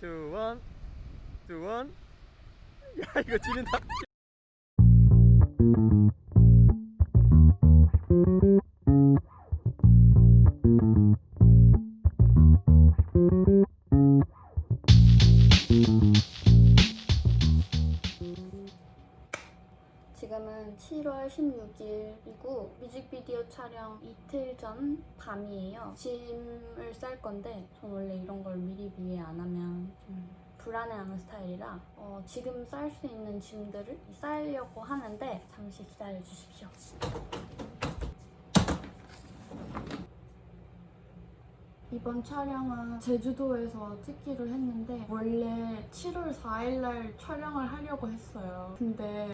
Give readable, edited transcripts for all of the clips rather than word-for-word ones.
2, 1, 2, 1. 야 이거 지린다. 지금은 7월 16일이고 뮤직비디오 촬영 이틀 전 밤이에요. 짐을 쌀 건데 전 원래 이런 걸 미리 안 하면 좀 불안해하는 스타일이라 지금 쌀 수 있는 짐들을 싸려고 하는데 잠시 기다려 주십시오. 이번 촬영은 제주도에서 찍기로 했는데 원래 7월 4일날 촬영을 하려고 했어요. 근데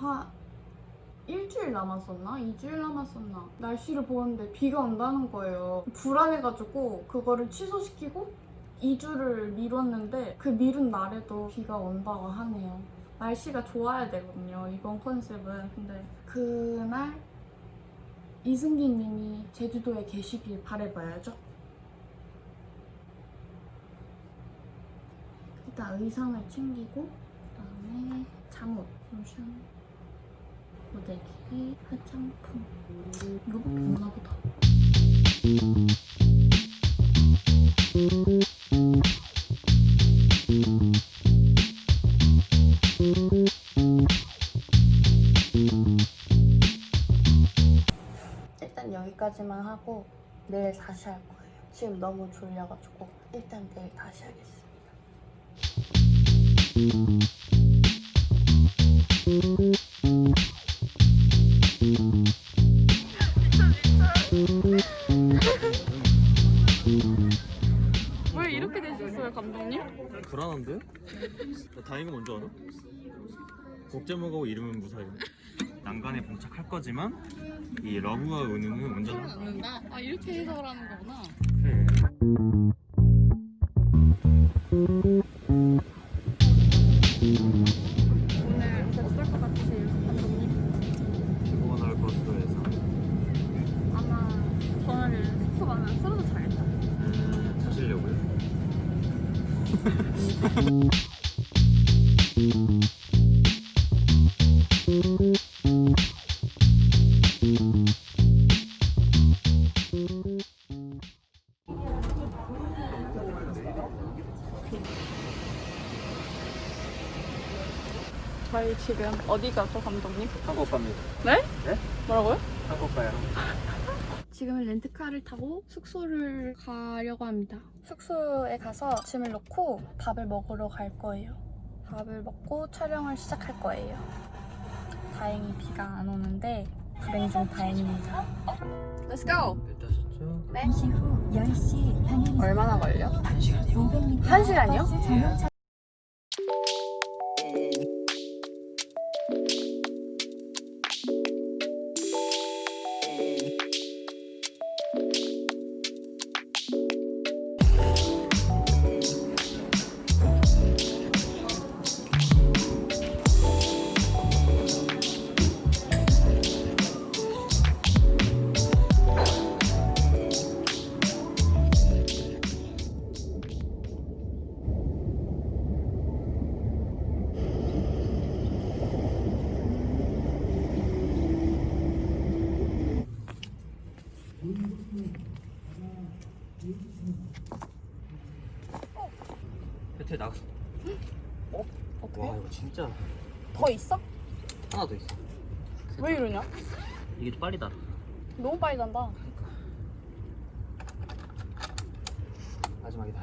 일주일 남았었나? 2주일 남았었나? 날씨를 보는데 비가 온다는 거예요. 불안해가지고 그거를 취소시키고 2주를 미뤘는데 그 미룬 날에도 비가 온다고 하네요. 날씨가 좋아야 되거든요, 이번 컨셉은. 근데 그날 이승기 님이 제주도에 계시길 바라봐야죠. 일단 의상을 챙기고 그다음에 잠옷, 로션, 고데기, 화장품 이거밖에 없나 보다. 일단 여기까지만 하고 내일 다시 할 거예요. 지금 너무 졸려가지고 일단 내일 다시 하겠습니다. 왜 이렇게 되셨어요, 감독님? 불안한데? 나 다행인 건 뭔지 알아? 곡제목하고 이름은 무사해. 난간에 봉착할 거지만 이 러브와 은우는 온전한. 않는다? 아, 이렇게 해석을 하는 거구나. 그래. 오늘 어떨 것 같으세요, 감독님? 뭐가 나올 것으로 해서 아마 저는 숙소 가면 쓰러져 자겠다. 자시려고요? 저희 지금 어디 가죠, 감독님? 한국 갑니다. 네? 네? 뭐라고요? 한국 가요. 지금은 렌트카를 타고 숙소를 가려고 합니다. 숙소에 가서 짐을 놓고 밥을 먹으러 갈 거예요. 밥을 먹고 촬영을 시작할 거예요. 다행히 비가 안 오는데 불행 중 다행입니다. Let's go! 일하셨죠? 네? 잠시 후 10시 방향 얼마나 걸려? 500m 1시간이요? 버스 전용차 배틀 나갔어. 어떻게? 와 이거 진짜 더 있어? 하나 더 있어. 왜 이러냐? 이게 좀 빨리 달아. 너무 빨리 간다. 마지막이다.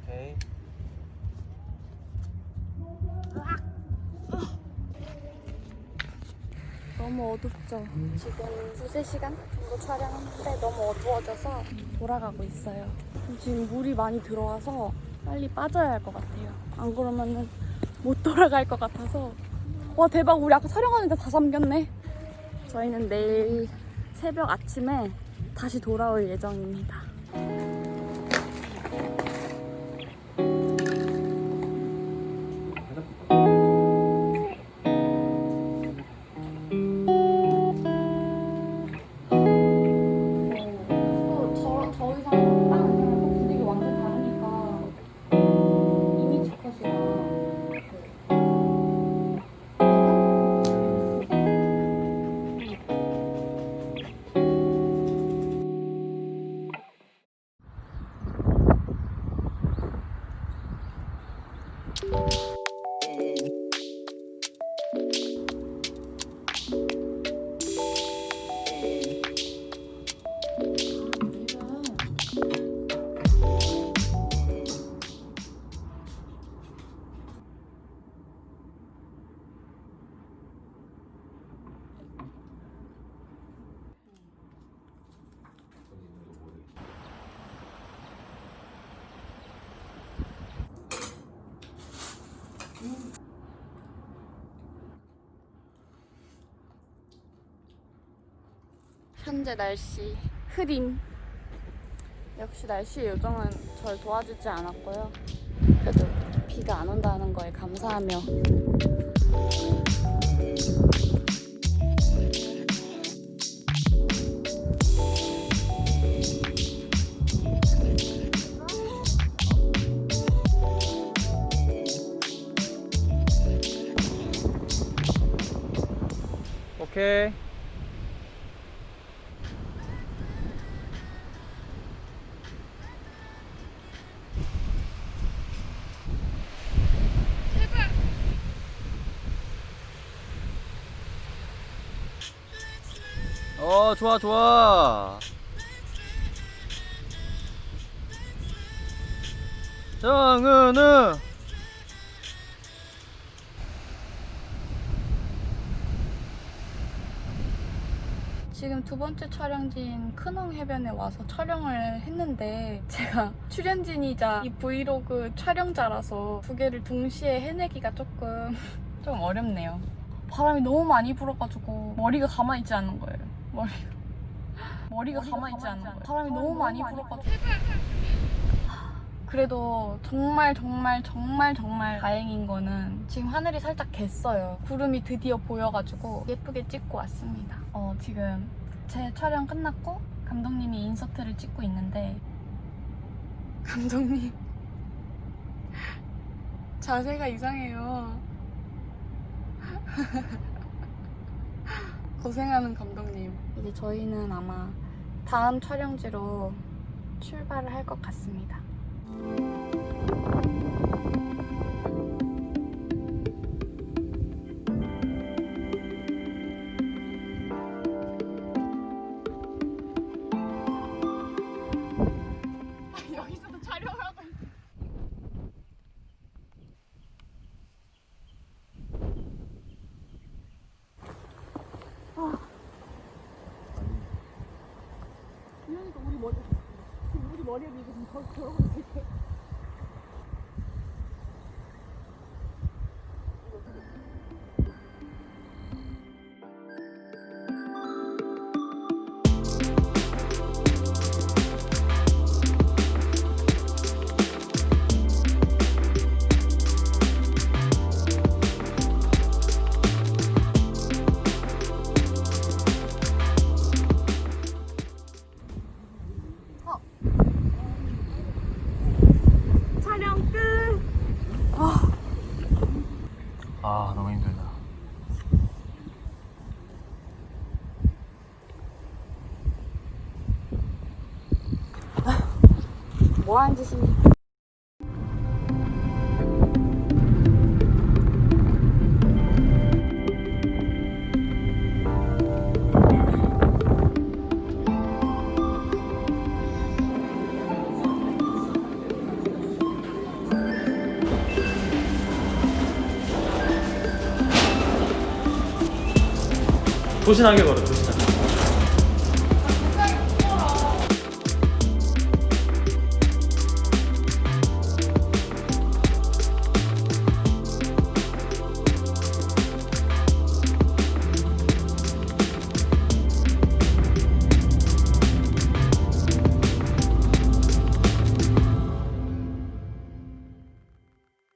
오케이. 너무 어둡죠? 지금 2-3시간 정도 촬영했는데 너무 어두워져서 돌아가고 있어요. 지금 물이 많이 들어와서 빨리 빠져야 할 것 같아요. 안 그러면은 못 돌아갈 것 같아서. 와 대박, 우리 아까 촬영하는데 다 잠겼네. 저희는 내일 새벽 아침에 다시 돌아올 예정입니다. 저 이상 다른 사람과 분위기 완전 다르니까 이미지 컷이랑 현재 날씨 흐림. 역시 날씨의 요정은 절 도와주지 않았고요. 그래도 비가 안 온다는 거에 감사하며 오케이. 좋아 좋아. 정은우. 지금 두 번째 촬영지인 큰홍 해변에 와서 촬영을 했는데 제가 출연진이자 이 브이로그 촬영자라서 두 개를 동시에 해내기가 조금 어렵네요. 바람이 너무 많이 불어가지고 머리가 가만히 있지 않는 거예요. 머리가 가만히 있지 않는 거예요. 바람이 너무 많이 불어가지고 그래도 정말 다행인 거는 지금 하늘이 살짝 갰어요. 구름이 드디어 보여가지고 예쁘게 찍고 왔습니다. 지금 제 촬영 끝났고 감독님이 인서트를 찍고 있는데 감독님 자세가 이상해요. 고생하는 감독님. 이제 저희는 아마 다음 촬영지로 출발을 할 것 같습니다. 여기서도 촬영을 하고 있어. 그러니까 우리 머리에 비해서 지금 더 그러고 있을 때. 너무 힘들다. 뭐 하는 짓입니까? 조신하게 걸어, 조신하게.